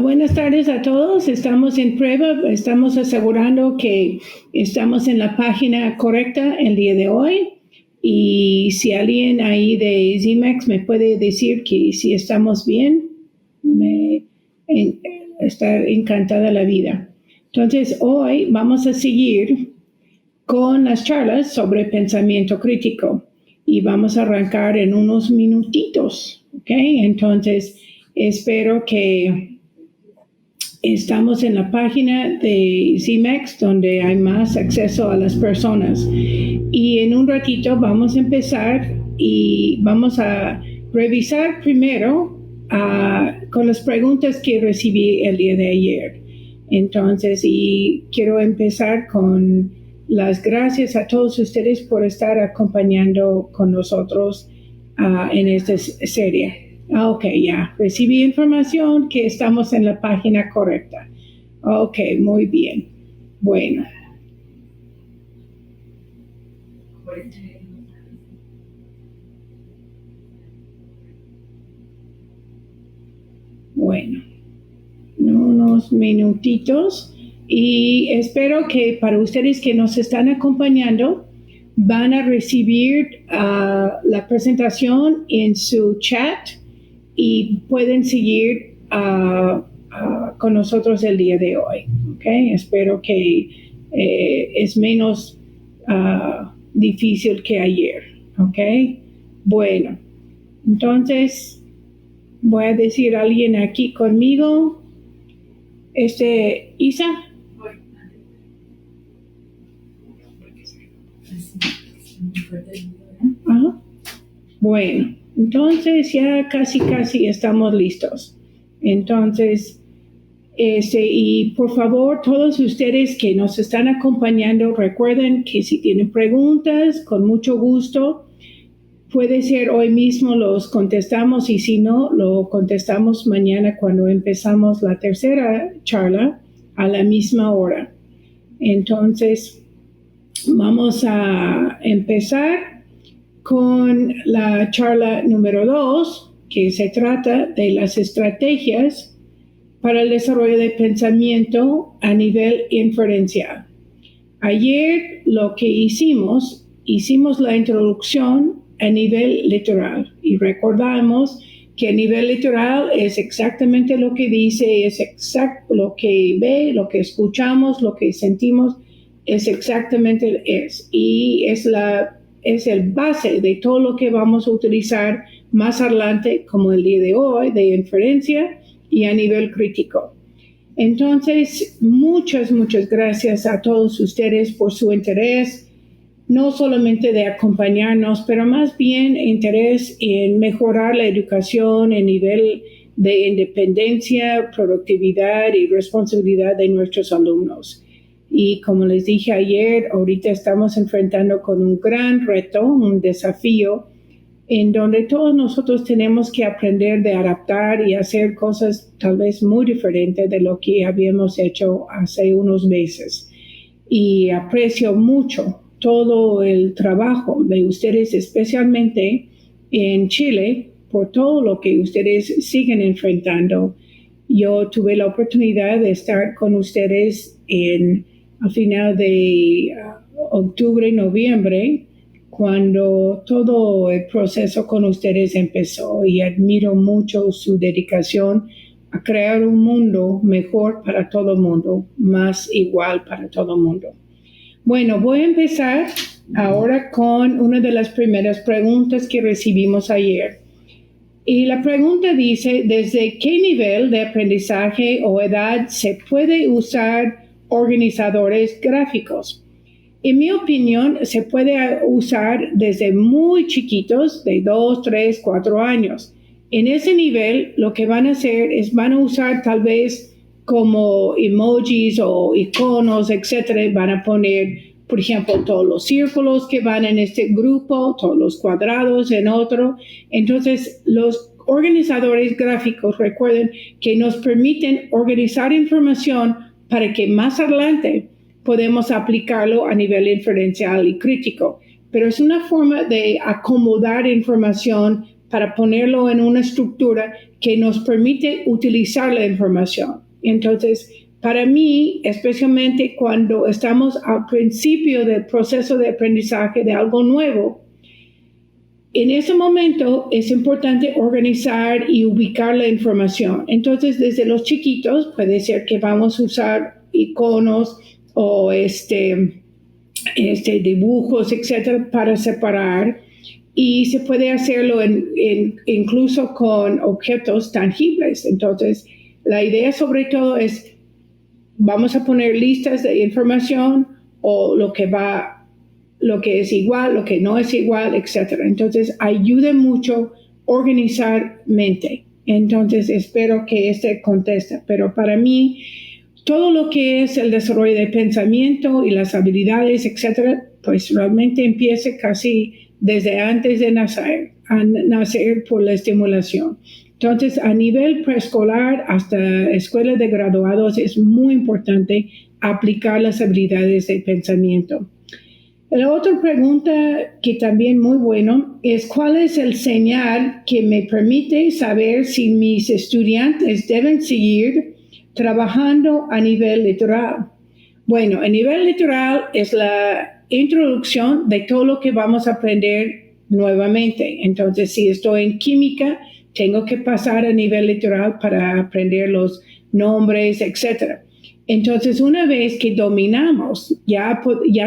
Buenas tardes a todos. Estamos en prueba. Estamos asegurando que estamos en la página correcta el día de hoy. Y si alguien ahí de ZMAX me puede decir que si estamos bien, está encantada la vida. Entonces, hoy vamos a seguir con las charlas sobre pensamiento crítico. Y vamos a arrancar en unos minutitos, ¿ok? Entonces, espero que estamos en la página de ZMAX donde hay más acceso a las personas. Y en un ratito vamos a empezar y vamos a revisar primero con las preguntas que recibí el día de ayer. Entonces, y quiero empezar con las gracias a todos ustedes por estar acompañando con nosotros en esta serie. Ok, ya. Recibí información que estamos en la página correcta. Ok, muy bien. Bueno. Bueno, unos minutitos. Y espero que para ustedes que nos están acompañando, van a recibir la presentación en su chat y pueden seguir con nosotros el día de hoy. ¿Okay? Espero que es menos difícil que ayer. ¿Okay? Bueno, entonces voy a decir a alguien aquí conmigo. Isa. Ajá. Bueno, entonces ya casi estamos listos. Entonces, y por favor, todos ustedes que nos están acompañando, recuerden que si tienen preguntas, con mucho gusto, puede ser hoy mismo los contestamos y si no, lo contestamos mañana cuando empezamos la tercera charla a la misma hora. Entonces, vamos a empezar con la charla número 2, que se trata de las estrategias para el desarrollo de pensamiento a nivel inferencial. Ayer lo que hicimos la introducción a nivel literal y recordamos que a nivel literal es exactamente lo que dice, es exacto lo que ve, lo que escuchamos, lo que sentimos, es exactamente y es el base de todo lo que vamos a utilizar más adelante, como el día de hoy, de inferencia y a nivel crítico. Entonces, muchas gracias a todos ustedes por su interés, no solamente de acompañarnos, pero más bien interés en mejorar la educación en nivel de independencia, productividad y responsabilidad de nuestros alumnos. Y como les dije ayer, ahorita estamos enfrentando con un gran reto, un desafío, en donde todos nosotros tenemos que aprender de adaptar y hacer cosas tal vez muy diferentes de lo que habíamos hecho hace unos meses. Y aprecio mucho todo el trabajo de ustedes, especialmente en Chile, por todo lo que ustedes siguen enfrentando. Yo tuve la oportunidad de estar con ustedes a final de octubre, noviembre, cuando todo el proceso con ustedes empezó y admiro mucho su dedicación a crear un mundo mejor para todo el mundo, más igual para todo el mundo. Bueno, voy a empezar ahora con una de las primeras preguntas que recibimos ayer. Y la pregunta dice, ¿desde qué nivel de aprendizaje o edad se puede usar organizadores gráficos? En mi opinión, se puede usar desde muy chiquitos, de 2, 3, 4 años. En ese nivel, lo que van a hacer es van a usar tal vez como emojis o iconos, etcétera. Van a poner, por ejemplo, todos los círculos que van en este grupo, todos los cuadrados en otro. Entonces, los organizadores gráficos, recuerden que nos permiten organizar información para que más adelante podemos aplicarlo a nivel inferencial y crítico. Pero es una forma de acomodar información para ponerlo en una estructura que nos permite utilizar la información. Entonces, para mí, especialmente cuando estamos al principio del proceso de aprendizaje de algo nuevo, en ese momento es importante organizar y ubicar la información. Entonces, desde los chiquitos, puede ser que vamos a usar iconos o dibujos, etcétera, para separar. Y se puede hacerlo incluso con objetos tangibles. Entonces, la idea sobre todo es, vamos a poner listas de información o lo que es igual, lo que no es igual, etc. Entonces, ayuda mucho organizar mente. Entonces, espero que conteste. Pero para mí, todo lo que es el desarrollo de pensamiento y las habilidades, etc., pues realmente empieza casi desde antes de nacer por la estimulación. Entonces, a nivel preescolar hasta escuela de graduados es muy importante aplicar las habilidades de pensamiento. La otra pregunta que también muy bueno es ¿cuál es el señal que me permite saber si mis estudiantes deben seguir trabajando a nivel literal? Bueno, a nivel literal es la introducción de todo lo que vamos a aprender nuevamente. Entonces, si estoy en química, tengo que pasar a nivel literal para aprender los nombres, etc. Entonces, una vez que dominamos, ya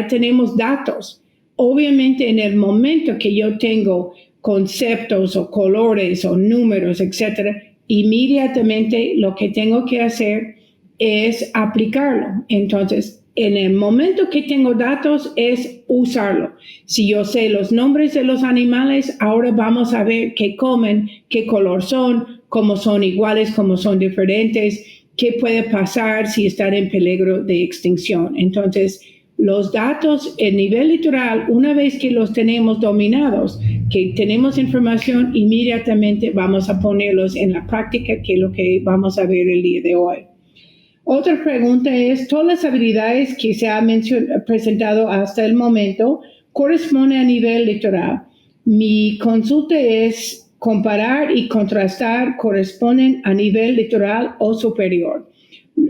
tenemos datos. Obviamente, en el momento que yo tengo conceptos o colores o números, etc., inmediatamente lo que tengo que hacer es aplicarlo. Entonces, en el momento que tengo datos es usarlo. Si yo sé los nombres de los animales, ahora vamos a ver qué comen, qué color son, cómo son iguales, cómo son diferentes, qué puede pasar si están en peligro de extinción. Entonces, los datos en nivel literal, una vez que los tenemos dominados, que tenemos información, inmediatamente vamos a ponerlos en la práctica, que es lo que vamos a ver el día de hoy. Otra pregunta es, ¿todas las habilidades que se han presentado hasta el momento corresponden a nivel literal? Mi consulta es comparar y contrastar corresponden a nivel literal o superior.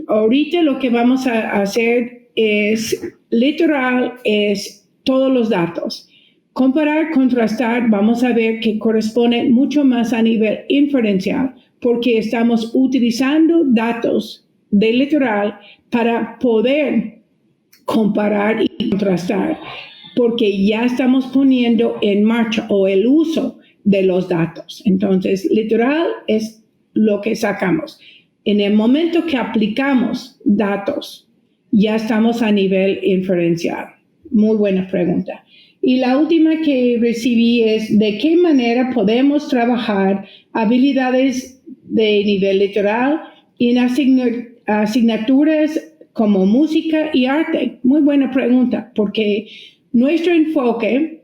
Ahorita lo que vamos a hacer es literal, es todos los datos. Comparar, contrastar, vamos a ver que corresponde mucho más a nivel inferencial porque estamos utilizando datos de literal para poder comparar y contrastar, porque ya estamos poniendo en marcha o el uso de los datos. Entonces, literal es lo que sacamos. En el momento que aplicamos datos, ya estamos a nivel inferencial. Muy buena pregunta. Y la última que recibí es, ¿de qué manera podemos trabajar habilidades de nivel literal en asignaturas como música y arte? Muy buena pregunta, porque nuestro enfoque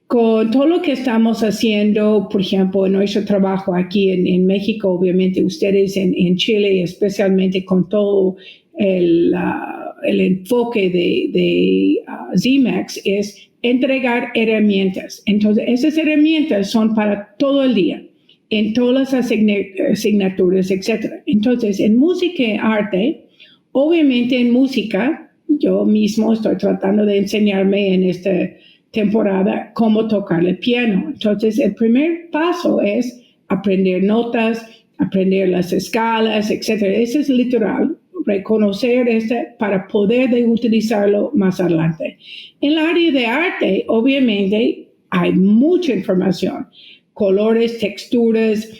con todo lo que estamos haciendo, por ejemplo, en nuestro trabajo aquí en México, obviamente ustedes en Chile, especialmente con todo el enfoque de ZMAX, es entregar herramientas. Entonces, esas herramientas son para todo el día, en todas las asignaturas, etc. Entonces, en música y arte, obviamente en música, yo mismo estoy tratando de enseñarme en esta temporada cómo tocar el piano. Entonces, el primer paso es aprender notas, aprender las escalas, etc. Ese es literal, reconocer para poder utilizarlo más adelante. En el área de arte, obviamente, hay mucha información, colores, texturas,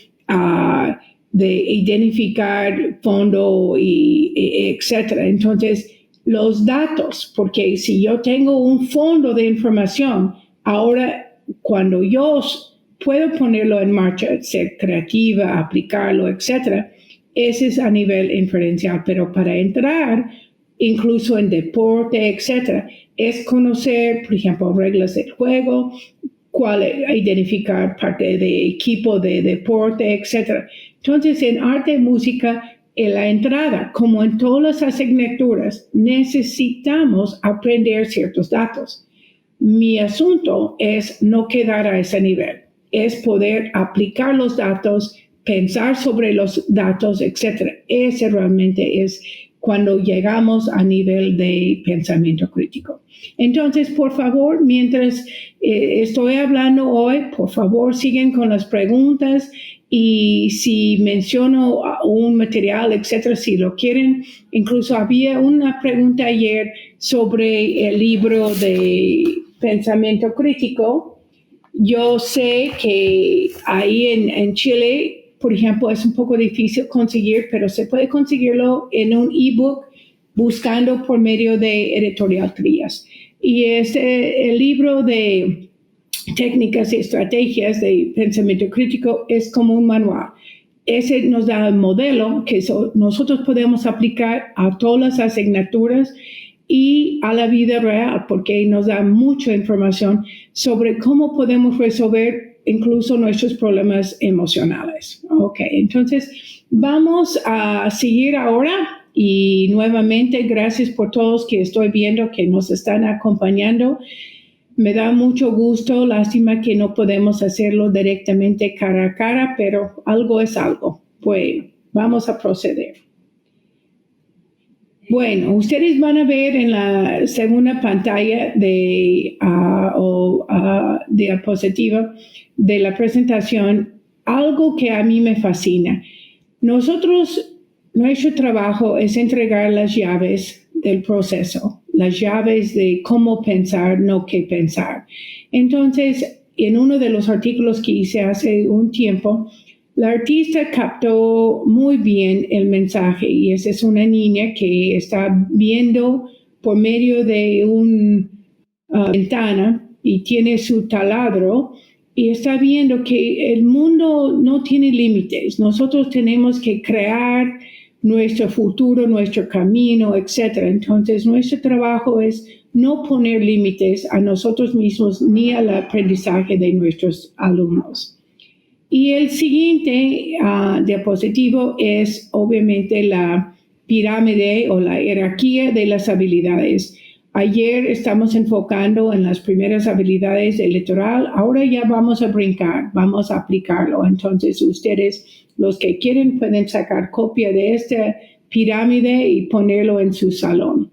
de identificar fondo, etc. Entonces, los datos, porque si yo tengo un fondo de información, ahora cuando yo puedo ponerlo en marcha, ser creativa, aplicarlo, etc., ese es a nivel inferencial. Pero para entrar, incluso en deporte, etc., es conocer, por ejemplo, reglas del juego, identificar parte de equipo de deporte, etc. Entonces, en arte y música, en la entrada, como en todas las asignaturas, necesitamos aprender ciertos datos. Mi asunto es no quedar a ese nivel. es poder aplicar los datos, pensar sobre los datos, etc. Ese realmente es cuando llegamos a nivel de pensamiento crítico. Entonces, por favor, mientras estoy hablando hoy, por favor, siguen con las preguntas y si menciono un material, etcétera, si lo quieren. Incluso había una pregunta ayer sobre el libro de pensamiento crítico. Yo sé que ahí en Chile, por ejemplo, es un poco difícil conseguir, pero se puede conseguirlo en un ebook buscando por medio de Editorial Trías. Y el libro de técnicas y estrategias de pensamiento crítico es como un manual. Ese nos da el modelo que nosotros podemos aplicar a todas las asignaturas y a la vida real, porque nos da mucha información sobre cómo podemos resolver incluso nuestros problemas emocionales. Ok, entonces vamos a seguir ahora y nuevamente gracias por todos que estoy viendo que nos están acompañando. Me da mucho gusto, lástima que no podemos hacerlo directamente cara a cara, pero algo es algo. Bueno, vamos a proceder. Bueno, ustedes van a ver en la segunda pantalla de diapositiva de la presentación algo que a mí me fascina. Nuestro trabajo es entregar las llaves del proceso, las llaves de cómo pensar, no qué pensar. Entonces, en uno de los artículos que hice hace un tiempo, la artista captó muy bien el mensaje y esa es una niña que está viendo por medio de una ventana y tiene su taladro y está viendo que el mundo no tiene límites. Nosotros tenemos que crear nuestro futuro, nuestro camino, etc. Entonces, nuestro trabajo es no poner límites a nosotros mismos ni al aprendizaje de nuestros alumnos. Y el siguiente diapositivo es obviamente la pirámide o la jerarquía de las habilidades. Ayer estamos enfocando en las primeras habilidades del litoral, ahora ya vamos a brincar, vamos a aplicarlo. Entonces ustedes, los que quieren, pueden sacar copia de esta pirámide y ponerlo en su salón.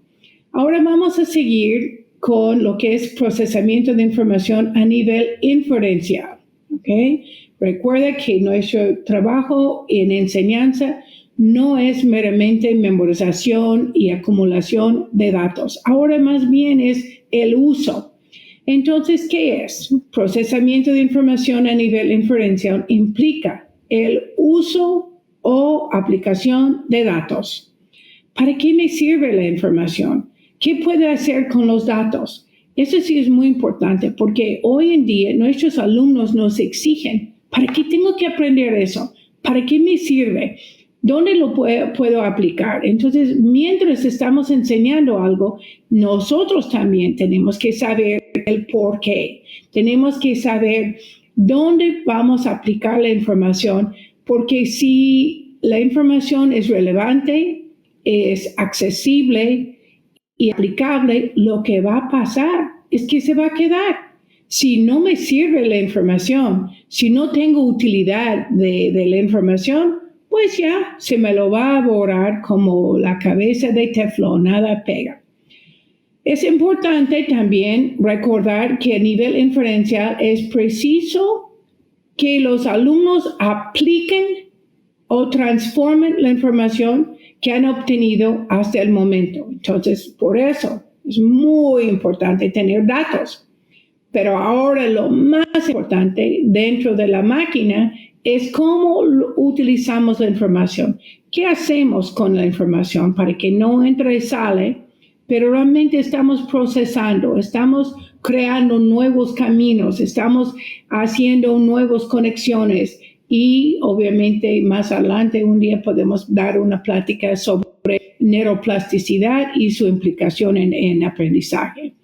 Ahora vamos a seguir con lo que es procesamiento de información a nivel inferencial. ¿Okay? Recuerda que nuestro trabajo en enseñanza no es meramente memorización y acumulación de datos. Ahora más bien es el uso. Entonces, ¿qué es? Procesamiento de información a nivel inferencial implica el uso o aplicación de datos. ¿Para qué me sirve la información? ¿Qué puedo hacer con los datos? Eso sí es muy importante porque hoy en día nuestros alumnos nos exigen, ¿para qué tengo que aprender eso? ¿Para qué me sirve? ¿Dónde lo puedo aplicar? Entonces, mientras estamos enseñando algo, nosotros también tenemos que saber el por qué. Tenemos que saber dónde vamos a aplicar la información, porque si la información es relevante, es accesible y aplicable, lo que va a pasar es que se va a quedar. Si no me sirve la información, si no tengo utilidad de la información, pues ya se me lo va a borrar como la cabeza de teflón, nada pega. Es importante también recordar que a nivel inferencial es preciso que los alumnos apliquen o transformen la información que han obtenido hasta el momento. Entonces, por eso es muy importante tener datos. Pero ahora lo más importante dentro de la máquina es cómo utilizamos la información. ¿Qué hacemos con la información para que no entre y sale, pero realmente estamos procesando, estamos creando nuevos caminos, estamos haciendo nuevas conexiones y obviamente más adelante un día podemos dar una plática sobre neuroplasticidad y su implicación en aprendizaje.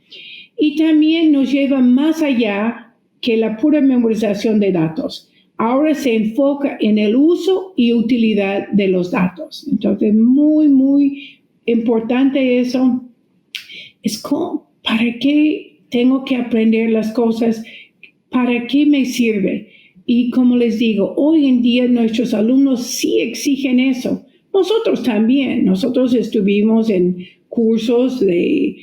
Y también nos lleva más allá que la pura memorización de datos. Ahora se enfoca en el uso y utilidad de los datos. Entonces, muy, muy importante eso. Es como, ¿para qué tengo que aprender las cosas? ¿Para qué me sirve? Y como les digo, hoy en día nuestros alumnos sí exigen eso. Nosotros también. Nosotros estuvimos en cursos de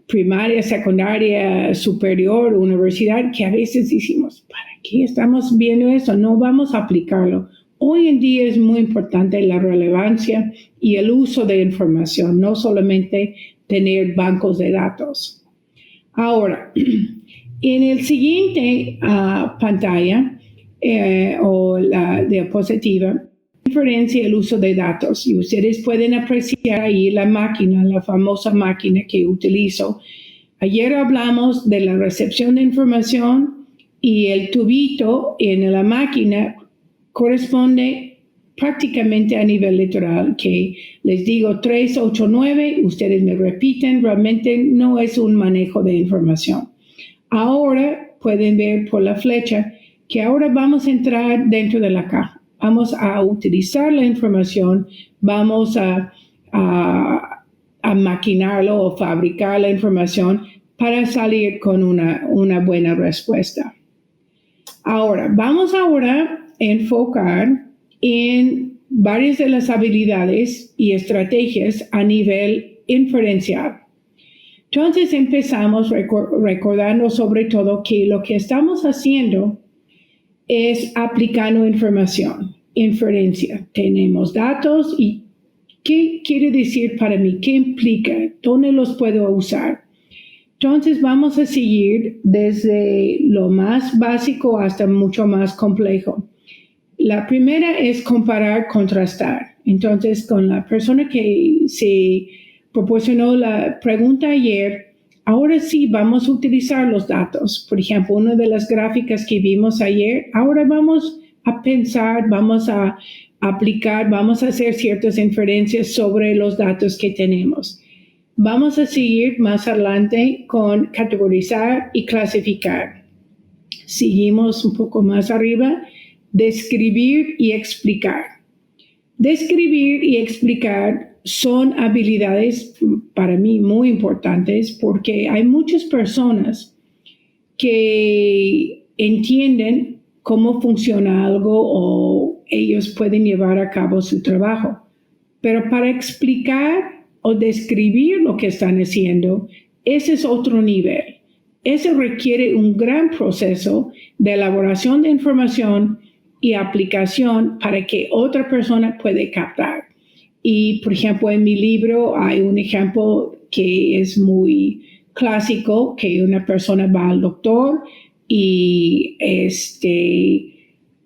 primaria, secundaria, superior, universidad, que a veces decimos, ¿para qué estamos viendo eso? No vamos a aplicarlo. Hoy en día es muy importante la relevancia y el uso de información, no solamente tener bancos de datos. Ahora, en el siguiente pantalla o la diapositiva, diferencia el uso de datos y ustedes pueden apreciar ahí la máquina, la famosa máquina que utilizo. Ayer hablamos de la recepción de información y el tubito en la máquina corresponde prácticamente a nivel literal, que les digo 389, ustedes me repiten, realmente no es un manejo de información. Ahora pueden ver por la flecha que ahora vamos a entrar dentro de la caja. Vamos a utilizar la información, vamos a maquinarlo o fabricar la información para salir con una buena respuesta. Ahora, vamos ahora a enfocar en varias de las habilidades y estrategias a nivel inferencial. Entonces empezamos recordando sobre todo que lo que estamos haciendo es aplicando información, inferencia. Tenemos datos y ¿qué quiere decir para mí? ¿Qué implica? ¿Dónde los puedo usar? Entonces vamos a seguir desde lo más básico hasta mucho más complejo. La primera es comparar, contrastar. Entonces con la persona que se proporcionó la pregunta ayer, ahora sí vamos a utilizar los datos. Por ejemplo, una de las gráficas que vimos ayer, ahora vamos a pensar, vamos a aplicar, vamos a hacer ciertas inferencias sobre los datos que tenemos. Vamos a seguir más adelante con categorizar y clasificar. Seguimos un poco más arriba, describir y explicar. Describir y explicar son habilidades para mí muy importantes porque hay muchas personas que entienden cómo funciona algo o ellos pueden llevar a cabo su trabajo. Pero para explicar o describir lo que están haciendo, ese es otro nivel. Eso requiere un gran proceso de elaboración de información y aplicación para que otra persona pueda captar. Y, por ejemplo, en mi libro hay un ejemplo que es muy clásico, que una persona va al doctor y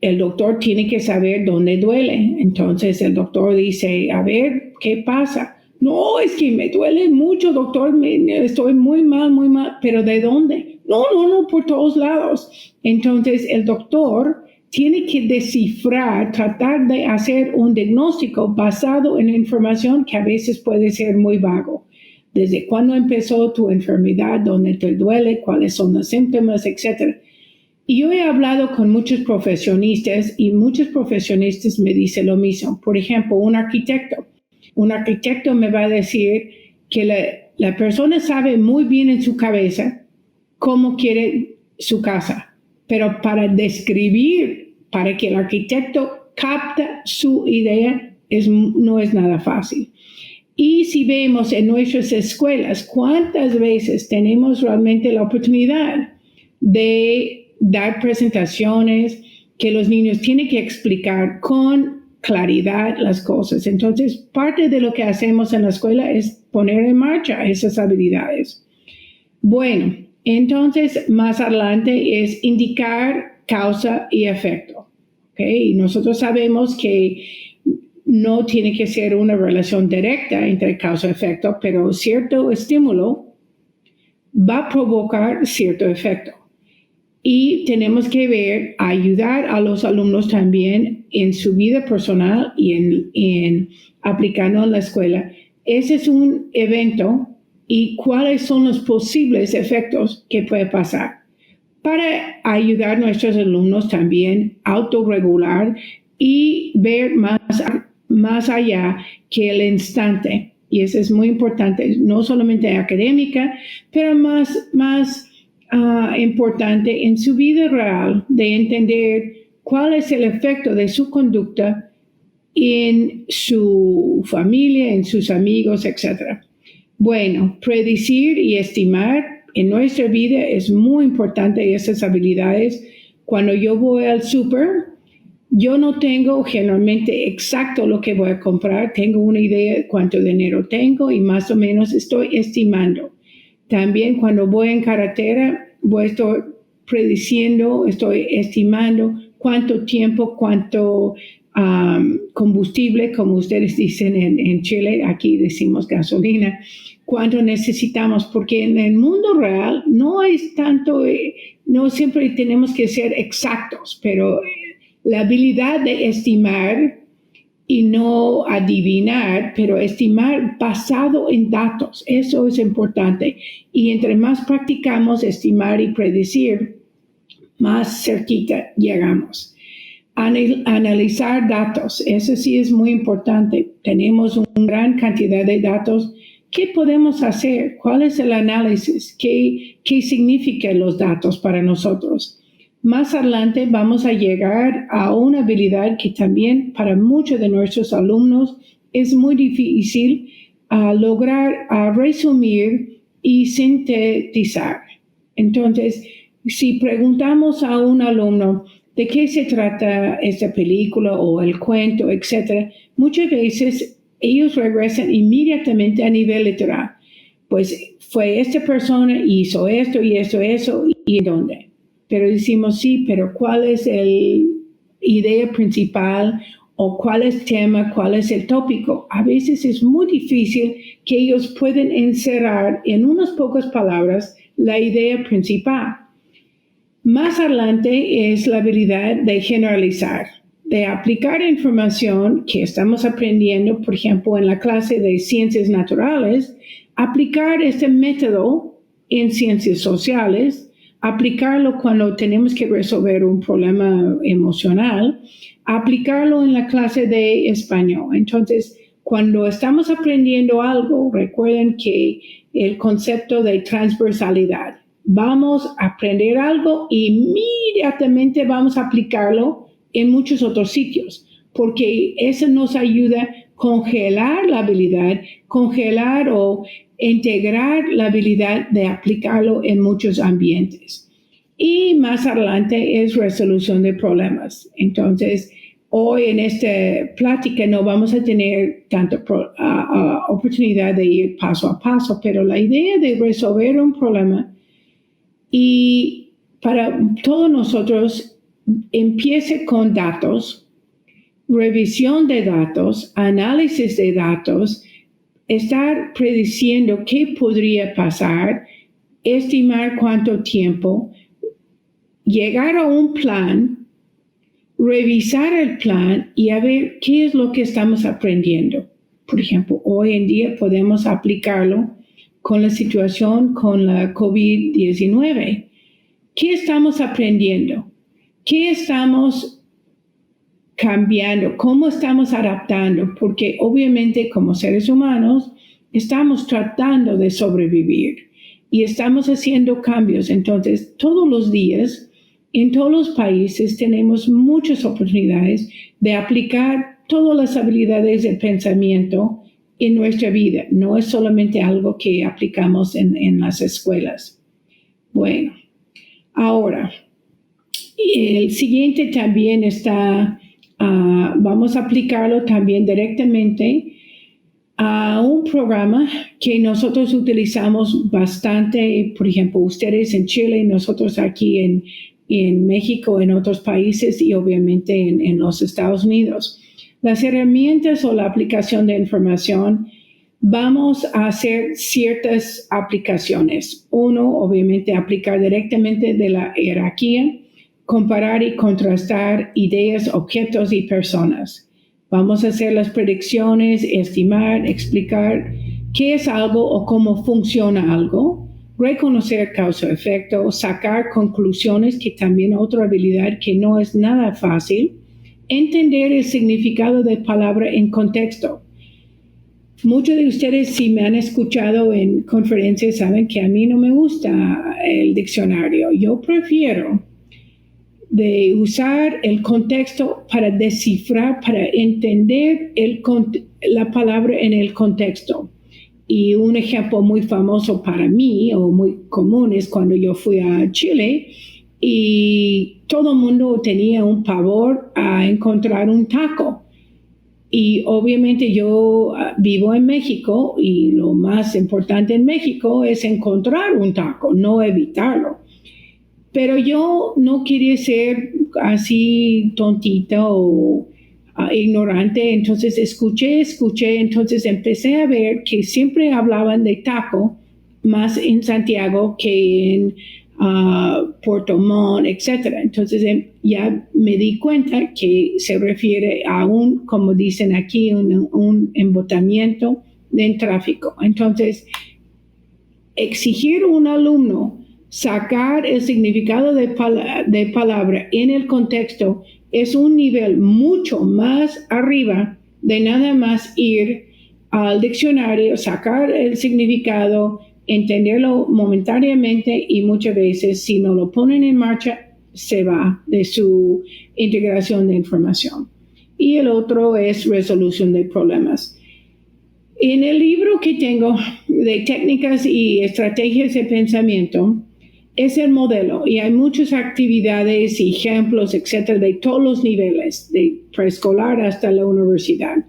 el doctor tiene que saber dónde duele. Entonces el doctor dice, a ver, ¿qué pasa? No, es que me duele mucho, doctor, estoy muy mal, pero ¿de dónde? No, por todos lados. Entonces el doctor tiene que descifrar, tratar de hacer un diagnóstico basado en información que a veces puede ser muy vago. Desde cuándo empezó tu enfermedad, dónde te duele, cuáles son los síntomas, etc. Y yo he hablado con muchos profesionistas y muchos profesionistas me dicen lo mismo. Por ejemplo, un arquitecto. Un arquitecto me va a decir que la persona sabe muy bien en su cabeza cómo quiere su casa, pero para describir, para que el arquitecto capta su idea, no es nada fácil. Y si vemos en nuestras escuelas, ¿cuántas veces tenemos realmente la oportunidad de dar presentaciones que los niños tienen que explicar con claridad las cosas? Entonces, parte de lo que hacemos en la escuela es poner en marcha esas habilidades. Bueno, entonces, más adelante es indicar causa y efecto. ¿Okay? Y nosotros sabemos que no tiene que ser una relación directa entre causa y efecto, pero cierto estímulo va a provocar cierto efecto. Y tenemos que ayudar a los alumnos también en su vida personal y en aplicando en la escuela. Ese es un evento y cuáles son los posibles efectos que puede pasar. Para ayudar a nuestros alumnos también a autorregular y ver más allá que el instante. Y eso es muy importante, no solamente académica, pero más importante en su vida real, de entender cuál es el efecto de su conducta en su familia, en sus amigos, etc. Bueno, predecir y estimar en nuestra vida es muy importante esas habilidades. Cuando yo voy al súper, yo no tengo generalmente exacto lo que voy a comprar, tengo una idea de cuánto dinero tengo y más o menos estoy estimando. También cuando voy en carretera, estoy prediciendo, estoy estimando cuánto tiempo, cuánto combustible, como ustedes dicen en Chile, aquí decimos gasolina, cuánto necesitamos, porque en el mundo real no es tanto, no siempre tenemos que ser exactos, pero la habilidad de estimar y no adivinar, pero estimar basado en datos, eso es importante. Y entre más practicamos estimar y predecir, más cerquita llegamos. Analizar datos, eso sí es muy importante. Tenemos una gran cantidad de datos. ¿Qué podemos hacer? ¿Cuál es el análisis? ¿Qué significan los datos para nosotros? Más adelante vamos a llegar a una habilidad que también para muchos de nuestros alumnos es muy difícil lograr resumir y sintetizar. Entonces, si preguntamos a un alumno de qué se trata esta película o el cuento, etc., muchas veces ellos regresan inmediatamente a nivel literal. Pues fue esta persona, hizo esto y eso, ¿y dónde? Pero decimos sí, pero ¿cuál es la idea principal o cuál es el tema, cuál es el tópico? A veces es muy difícil que ellos puedan encerrar en unas pocas palabras la idea principal. Más adelante es la habilidad de generalizar, de aplicar información que estamos aprendiendo, por ejemplo, en la clase de ciencias naturales, aplicar este método en ciencias sociales, aplicarlo cuando tenemos que resolver un problema emocional, aplicarlo en la clase de español. Entonces, cuando estamos aprendiendo algo, recuerden que el concepto de transversalidad. Vamos a aprender algo e inmediatamente vamos a aplicarlo en muchos otros sitios, porque eso nos ayuda a congelar la habilidad, congelar o integrar la habilidad de aplicarlo en muchos ambientes. Y más adelante es resolución de problemas. Entonces, hoy en esta plática no vamos a tener tanta oportunidad de ir paso a paso, pero la idea de resolver un problema y para todos nosotros empiece con datos, revisión de datos, análisis de datos, estar prediciendo qué podría pasar, estimar cuánto tiempo, llegar a un plan, revisar el plan y a ver qué es lo que estamos aprendiendo. Por ejemplo, hoy en día podemos aplicarlo con la situación con la COVID-19. ¿Qué estamos aprendiendo? ¿Qué estamos cambiando? ¿Cómo estamos adaptando? Porque obviamente como seres humanos estamos tratando de sobrevivir y estamos haciendo cambios. Entonces, todos los días, en todos los países, tenemos muchas oportunidades de aplicar todas las habilidades de pensamiento en nuestra vida. No es solamente algo que aplicamos en las escuelas. Bueno, ahora, el siguiente también está, vamos a aplicarlo también directamente a un programa que nosotros utilizamos bastante, por ejemplo, ustedes en Chile, nosotros aquí en México, en otros países y obviamente en los Estados Unidos. Las herramientas o la aplicación de información, vamos a hacer ciertas aplicaciones. Uno, obviamente, aplicar directamente de la jerarquía, comparar y contrastar ideas, objetos y personas. Vamos a hacer las predicciones, estimar, explicar qué es algo o cómo funciona algo, reconocer causa-efecto, sacar conclusiones, que también otra habilidad que no es nada fácil, entender el significado de palabra en contexto. Muchos de ustedes, si me han escuchado en conferencias, saben que a mí no me gusta el diccionario. Yo prefiero de usar el contexto para descifrar, para entender la palabra en el contexto. Y un ejemplo muy famoso para mí, o muy común, es cuando yo fui a Chile y todo el mundo tenía un pavor a encontrar un taco. Y obviamente yo vivo en México y lo más importante en México es encontrar un taco, no evitarlo. Pero yo no quería ser así tontita o ignorante, entonces escuché, entonces empecé a ver que siempre hablaban de taco más en Santiago que en Puerto Montt, etc. Entonces ya me di cuenta que se refiere a como dicen aquí, un embotamiento del tráfico. Entonces, exigir a un alumno sacar el significado de palabra en el contexto es un nivel mucho más arriba de nada más ir al diccionario, sacar el significado, entenderlo momentáneamente y muchas veces si no lo ponen en marcha se va de su integración de información. Y el otro es resolución de problemas. En el libro que tengo de técnicas y estrategias de pensamiento, es el modelo y hay muchas actividades y ejemplos, etcétera, de todos los niveles, de preescolar hasta la universidad.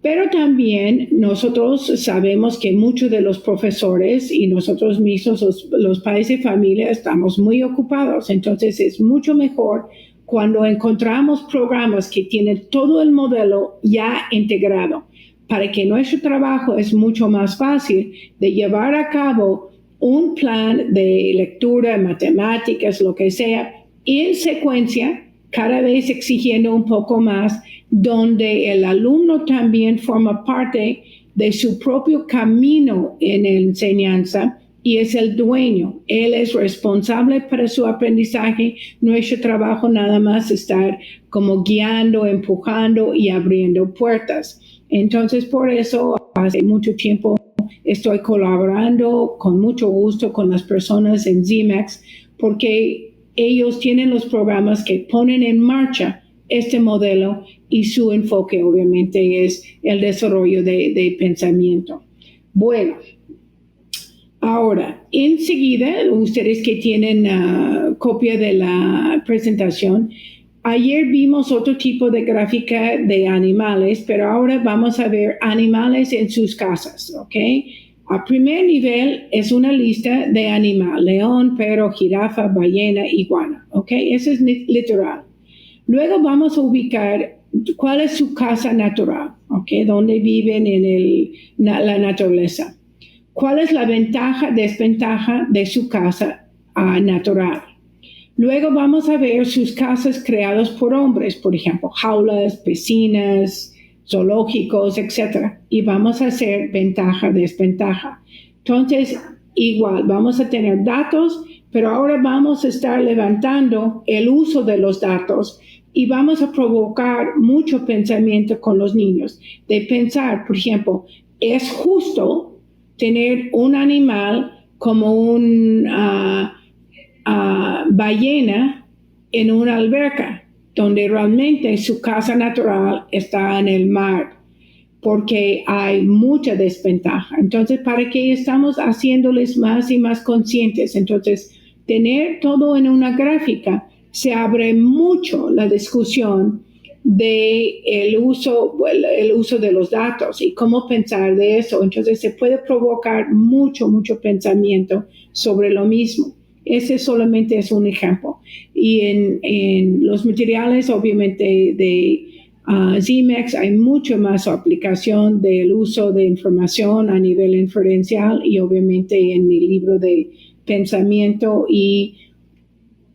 Pero también nosotros sabemos que muchos de los profesores y nosotros mismos, los padres de familia, estamos muy ocupados. Entonces es mucho mejor cuando encontramos programas que tienen todo el modelo ya integrado, para que nuestro trabajo es mucho más fácil de llevar a cabo un plan de lectura, matemáticas, lo que sea, en secuencia, cada vez exigiendo un poco más, donde el alumno también forma parte de su propio camino en la enseñanza y es el dueño. Él es responsable para su aprendizaje. Nuestro trabajo nada más estar como guiando, empujando y abriendo puertas. Entonces, por eso, hace mucho tiempo estoy colaborando con mucho gusto con las personas en ZMAX porque ellos tienen los programas que ponen en marcha este modelo y su enfoque obviamente es el desarrollo de pensamiento. Bueno, ahora, enseguida, ustedes que tienen copia de la presentación, ayer vimos otro tipo de gráfica de animales, pero ahora vamos a ver animales en sus casas, ¿ok? A primer nivel es una lista de animales: león, perro, jirafa, ballena, iguana, ¿ok? Eso es literal. Luego vamos a ubicar cuál es su casa natural, ¿ok? Dónde viven en la naturaleza. ¿Cuál es la ventaja, desventaja de su casa natural? Luego vamos a ver sus casas creadas por hombres, por ejemplo, jaulas, piscinas, zoológicos, etc. Y vamos a hacer ventaja, desventaja. Entonces, igual, vamos a tener datos, pero ahora vamos a estar levantando el uso de los datos y vamos a provocar mucho pensamiento con los niños. De pensar, por ejemplo, ¿es justo tener un animal como una ballena en una alberca, donde realmente su casa natural está en el mar, porque hay mucha desventaja? Entonces, ¿para qué estamos haciéndoles más y más conscientes? Entonces, tener todo en una gráfica, se abre mucho la discusión de el uso de los datos y cómo pensar de eso. Entonces, se puede provocar mucho pensamiento sobre lo mismo. Ese solamente es un ejemplo. Y en los materiales, obviamente, de ZMAX hay mucho más aplicación del uso de información a nivel inferencial y obviamente en mi libro de pensamiento y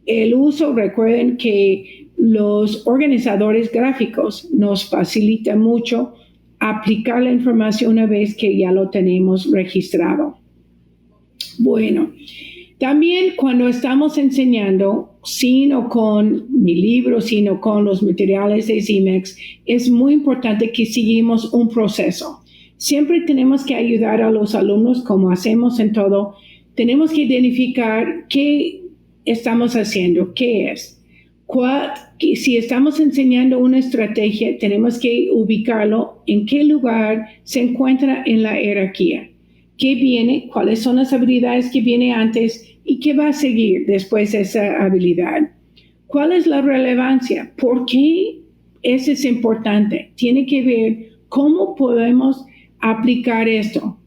el uso. Recuerden que los organizadores gráficos nos facilita mucho aplicar la información una vez que ya lo tenemos registrado. Bueno, también cuando estamos enseñando, sin o con mi libro, sin o con los materiales de ZMAX, es muy importante que sigamos un proceso. Siempre tenemos que ayudar a los alumnos, como hacemos en todo. Tenemos que identificar qué estamos haciendo, qué es. Si estamos enseñando una estrategia, tenemos que ubicarlo en qué lugar se encuentra en la jerarquía. ¿Qué viene? ¿Cuáles son las habilidades que vienen antes? ¿Y qué va a seguir después de esa habilidad? ¿Cuál es la relevancia? ¿Por qué eso es importante? Tiene que ver cómo podemos aplicar esto.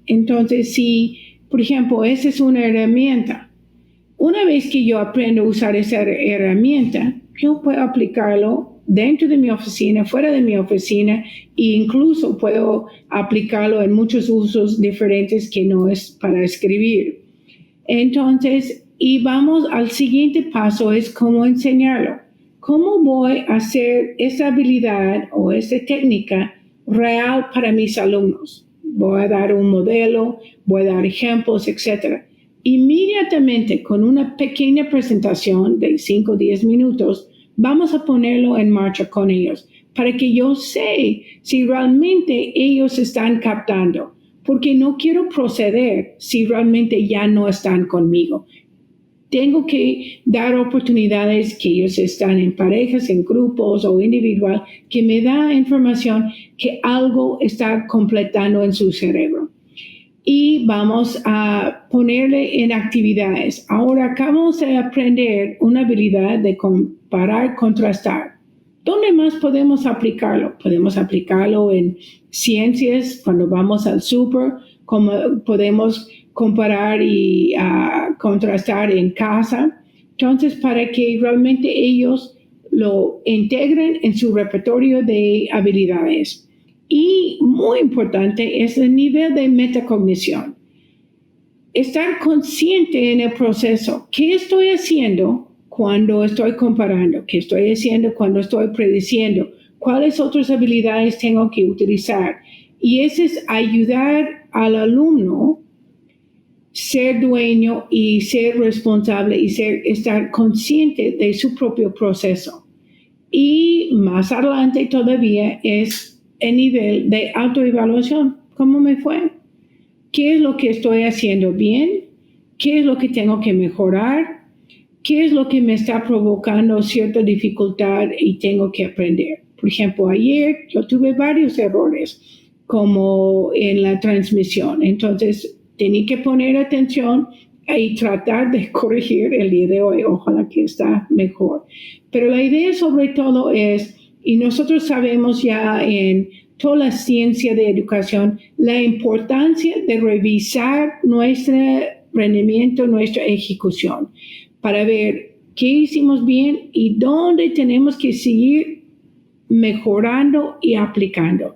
Entonces, si, por ejemplo, esa es una herramienta, una vez que yo aprendo a usar esa herramienta, yo puedo aplicarlo dentro de mi oficina, fuera de mi oficina, e incluso puedo aplicarlo en muchos usos diferentes que no es para escribir. Entonces, y vamos al siguiente paso, es cómo enseñarlo. ¿Cómo voy a hacer esa habilidad o esa técnica real para mis alumnos? Voy a dar un modelo, voy a dar ejemplos, etc. Inmediatamente, con una pequeña presentación de 5 o 10 minutos, vamos a ponerlo en marcha con ellos para que yo sé si realmente ellos están captando, porque no quiero proceder si realmente ya no están conmigo. Tengo que dar oportunidades que ellos están en parejas, en grupos o individual, que me da información que algo está completando en su cerebro. Y vamos a ponerle en actividades. Ahora acabamos de aprender una habilidad de comparar, contrastar. ¿Dónde más podemos aplicarlo? Podemos aplicarlo en ciencias, cuando vamos al súper, como podemos comparar y contrastar en casa. Entonces, para que realmente ellos lo integren en su repertorio de habilidades. Y muy importante es el nivel de metacognición. Estar consciente en el proceso. ¿Qué estoy haciendo cuando estoy comparando? ¿Qué estoy haciendo cuando estoy prediciendo? ¿Cuáles otras habilidades tengo que utilizar? Y eso es ayudar al alumno ser dueño y ser responsable y estar consciente de su propio proceso. Y más adelante todavía es el nivel de autoevaluación. ¿Cómo me fue? ¿Qué es lo que estoy haciendo bien? ¿Qué es lo que tengo que mejorar? ¿Qué es lo que me está provocando cierta dificultad y tengo que aprender? Por ejemplo, ayer yo tuve varios errores como en la transmisión. Entonces, tenía que poner atención y tratar de corregir el día de hoy. Ojalá que está mejor. Pero la idea sobre todo es, y nosotros sabemos ya en toda la ciencia de educación, la importancia de revisar nuestro rendimiento, nuestra ejecución, para ver qué hicimos bien y dónde tenemos que seguir mejorando y aplicando.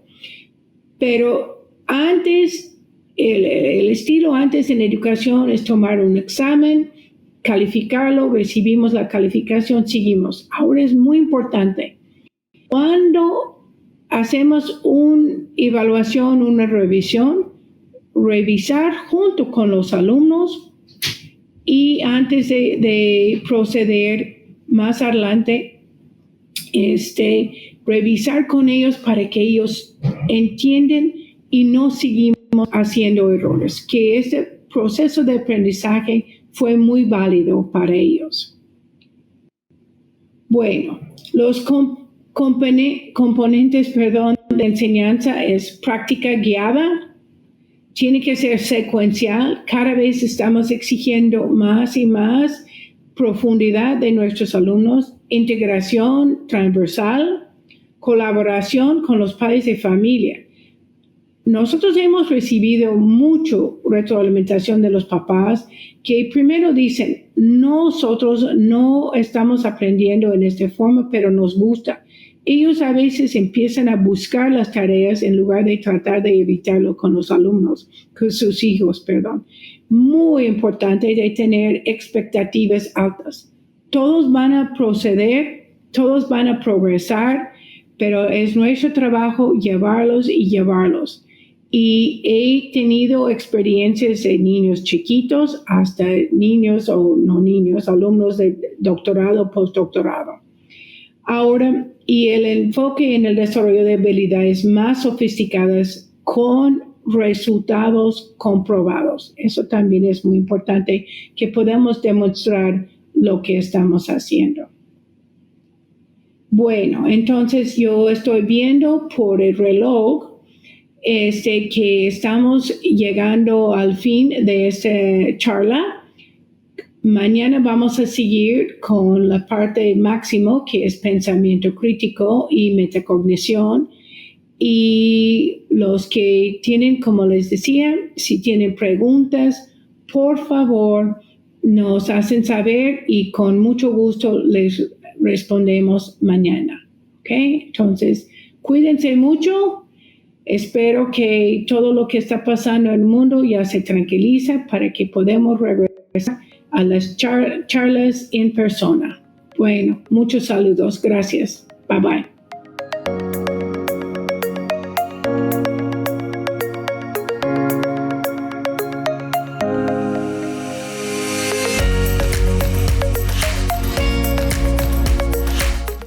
Pero antes, el estilo antes en educación es tomar un examen, calificarlo, recibimos la calificación, seguimos. Ahora es muy importante. Cuando hacemos una evaluación, una revisión, revisar junto con los alumnos y antes de proceder más adelante, revisar con ellos para que ellos entiendan y no seguimos haciendo errores, que este proceso de aprendizaje fue muy válido para ellos. Bueno, los componentes de enseñanza es práctica guiada, tiene que ser secuencial, cada vez estamos exigiendo más y más profundidad de nuestros alumnos, integración transversal, colaboración con los padres de familia. Nosotros hemos recibido mucho retroalimentación de los papás que primero dicen, nosotros no estamos aprendiendo en esta forma, pero nos gusta. Ellos a veces empiezan a buscar las tareas en lugar de tratar de evitarlo con los alumnos, con sus hijos, perdón. Muy importante de tener expectativas altas. Todos van a proceder, todos van a progresar, pero es nuestro trabajo llevarlos y llevarlos. Y he tenido experiencias de niños chiquitos hasta niños o no niños, alumnos de doctorado, postdoctorado. Ahora, y el enfoque en el desarrollo de habilidades más sofisticadas con resultados comprobados. Eso también es muy importante, que podamos demostrar lo que estamos haciendo. Bueno, entonces yo estoy viendo por el reloj que estamos llegando al fin de esta charla. Mañana vamos a seguir con la parte máximo, que es pensamiento crítico y metacognición. Y los que tienen, como les decía, si tienen preguntas, por favor, nos hacen saber y con mucho gusto les respondemos mañana. ¿Ok? Entonces, cuídense mucho. Espero que todo lo que está pasando en el mundo ya se tranquiliza para que podamos regresar a las charlas en persona. Bueno, muchos saludos. Gracias. Bye bye.